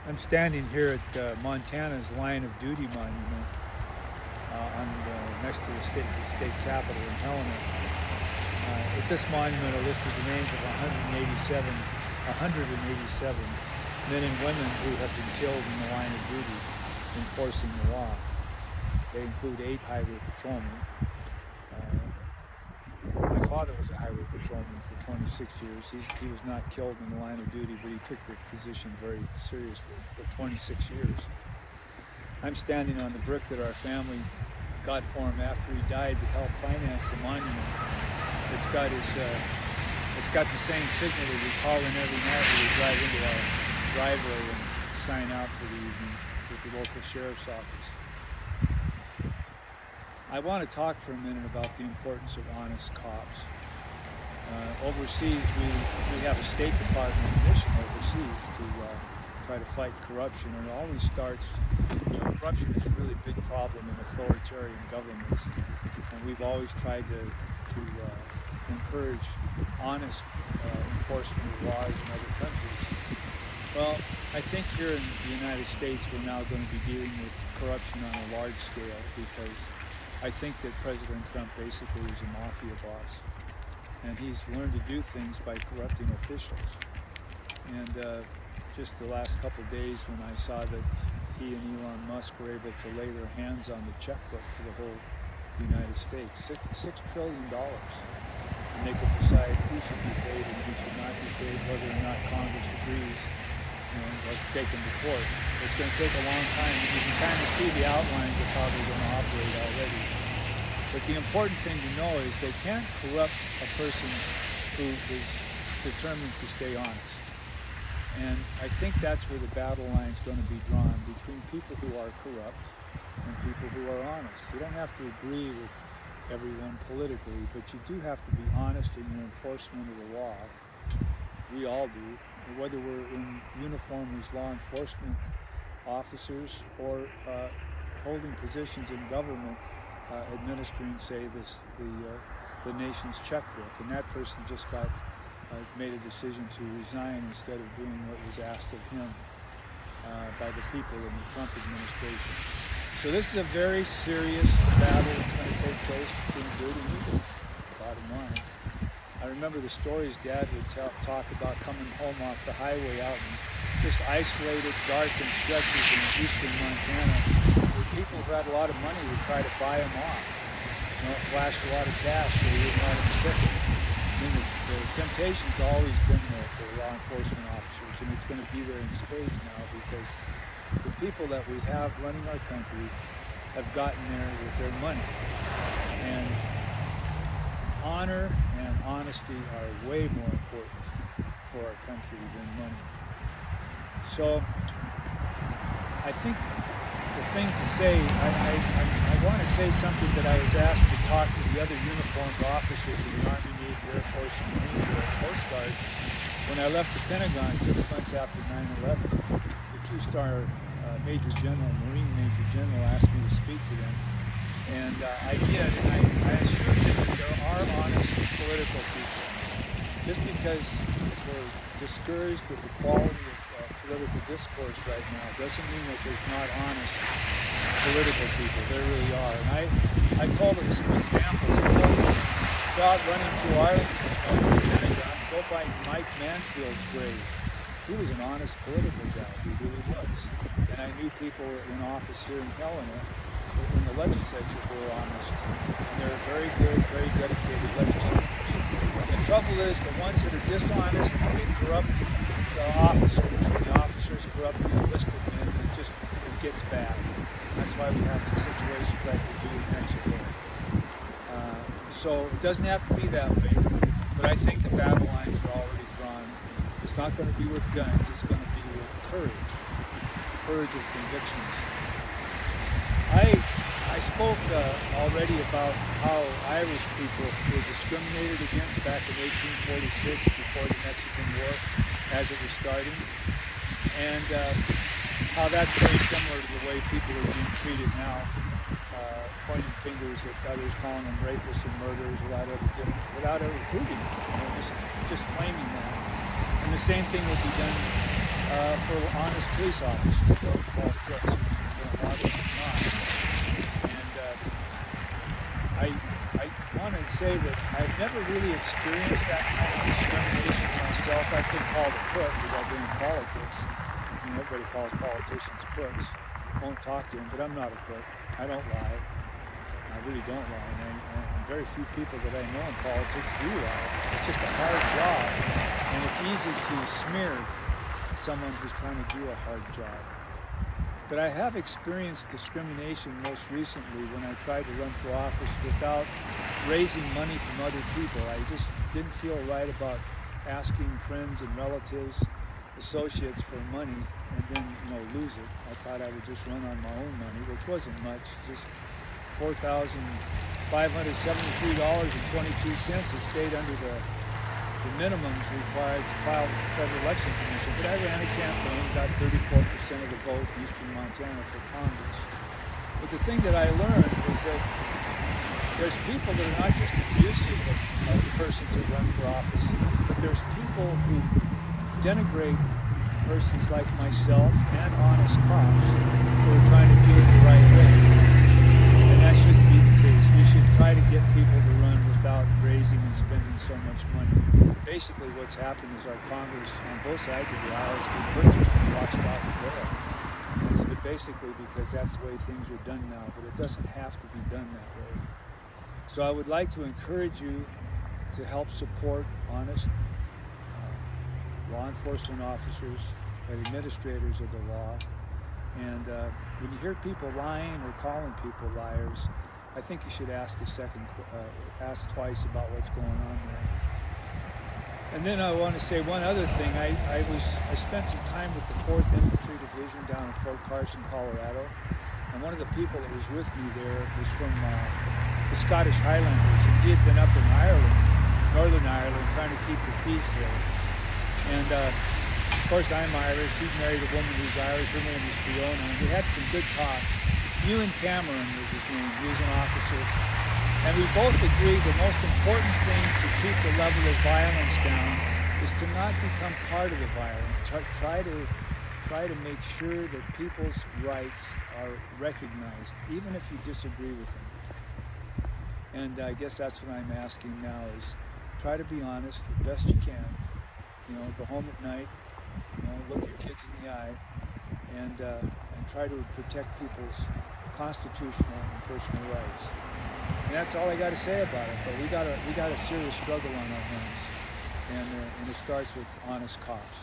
I'm standing here at Montana's Line of Duty Monument next to the state capitol in Helena. At this monument are listed the names of 187 men and women who have been killed in the line of duty enforcing the law. They include 8 highway patrolmen. My father was a highway patrolman for 26 years. He was not killed in the line of duty, but he took the position very seriously for 26 years. I'm standing on the brick that our family got for him after he died to help finance the monument. It's got the same signal that we call in every night when we drive into our driveway and sign out for the evening with the local sheriff's office. I want to talk for a minute about the importance of honest cops. Overseas, we have a State Department mission overseas to try to fight corruption, and it always starts, corruption is a really big problem in authoritarian governments, and we've always tried to encourage honest enforcement of laws in other countries. Well, I think here in the United States we're now going to be dealing with corruption on a large scale, because I think that President Trump basically is a mafia boss, and he's learned to do things by corrupting officials. And just the last couple of days when I saw that he and Elon Musk were able to lay their hands on the checkbook for the whole United States, $6 trillion, and they could decide who should be paid and who should not be paid, whether or not Congress agrees, or take them to court. It's going to take a long time, and you can kind of see the outlines of how they're going to operate already. But the important thing to know is they can't corrupt a person who is determined to stay honest. And I think that's where the battle line is going to be drawn, between people who are corrupt and people who are honest. You don't have to agree with everyone politically, but you do have to be honest in your enforcement of the law. We all do, whether we're in uniform as law enforcement officers or holding positions in government, administering, say, the nation's checkbook. And that person just made a decision to resign instead of doing what was asked of him by the people in the Trump administration. So this is a very serious battle that's going to take place between good and evil, bottom line. I remember the stories Dad would talk about coming home off the highway out in just isolated, darkened stretches in eastern Montana, where people who had a lot of money would try to buy him off. Flash a lot of cash so he wouldn't write him a ticket. I mean, the temptation's always been there for law enforcement officers, and it's going to be there in spades now, because the people that we have running our country have gotten there with their money. And honor and honesty are way more important for our country than money. So I think the thing to say, I want to say something that I was asked to talk to the other uniformed officers of the Army, Navy, Air Force, and Marine Corps, and Coast Guard when I left the Pentagon 6 months after 9/11. The 2-star Major General, Marine Major General, asked me to speak to them. And I did, and I assured them that there are honest political people. Just because we're discouraged at the quality of political discourse right now doesn't mean that there's not honest political people. There really are. And I told them some examples. I told them about running through Arlington, over the Pentagon, go by Mike Mansfield's grave. He was an honest political guy. He really was. And I knew people in office here in Helena, in the legislature, who are honest. And they're very good, very dedicated legislators. The trouble is, the ones that are dishonest, they corrupt the officers. The officers corrupt the enlisted men. It gets bad. That's why we have situations like we do in Mexico. So it doesn't have to be that way. But I think the battle lines are already drawn. It's not going to be with guns. It's going to be with courage. Courage of convictions. I spoke already about how Irish people were discriminated against back in 1846, before the Mexican War, as it was starting, and how that's very similar to the way people are being treated now, pointing fingers at others, calling them rapists and murderers without ever proving it, just claiming that. And the same thing would be done for honest police officers, though, called crooks. A lot of them not. And I want to say that I've never really experienced that kind of discrimination myself. I've been called a crook because I've been in politics. You know, everybody calls politicians crooks. Won't talk to them, but I'm not a crook. I don't lie. I really don't lie. And very few people that I know in politics do lie. It's just a hard job, and it's easy to smear someone who's trying to do a hard job. But I have experienced discrimination most recently when I tried to run for office without raising money from other people. I just didn't feel right about asking friends and relatives, associates for money and then, you know, lose it. I thought I would just run on my own money, which wasn't much, just $4,573.22. It stayed under the minimums required to file with the Federal Election Commission. But I ran a campaign, got 34% of the vote in eastern Montana for Congress. But the thing that I learned is that there's people that are not just abusive of the persons that run for office, but there's people who denigrate persons like myself and honest cops who are trying to do it the right way. And that shouldn't be the case. We should try to get people to run without raising and spending so much money. Basically what's happened is our Congress on both sides of the aisle has been purchased and lock, stock, and barrel. And it's been basically because that's the way things are done now, but it doesn't have to be done that way. So I would like to encourage you to help support honest law enforcement officers and administrators of the law. And when you hear people lying or calling people liars, I think you should ask ask twice about what's going on there. And then I want to say one other thing. I spent some time with the 4th Infantry Division down in Fort Carson, Colorado. And one of the people that was with me there was from the Scottish Highlanders. And he had been up in Ireland, Northern Ireland, trying to keep the peace there. And of course I'm Irish. He married a woman who's Irish. Her name is Fiona. And we had some good talks. Ewan Cameron was his name. He was an officer. And we both agreed the most important thing to keep the level of violence down is to not become part of the violence. Try to make sure that people's rights are recognized, even if you disagree with them. And I guess that's what I'm asking now is try to be honest the best you can. You know, go home at night, you know, look your kids in the eye, and try to protect people's constitutional and personal rights. And that's all I got to say about it. But we got a serious struggle on our hands, and it starts with honest cops.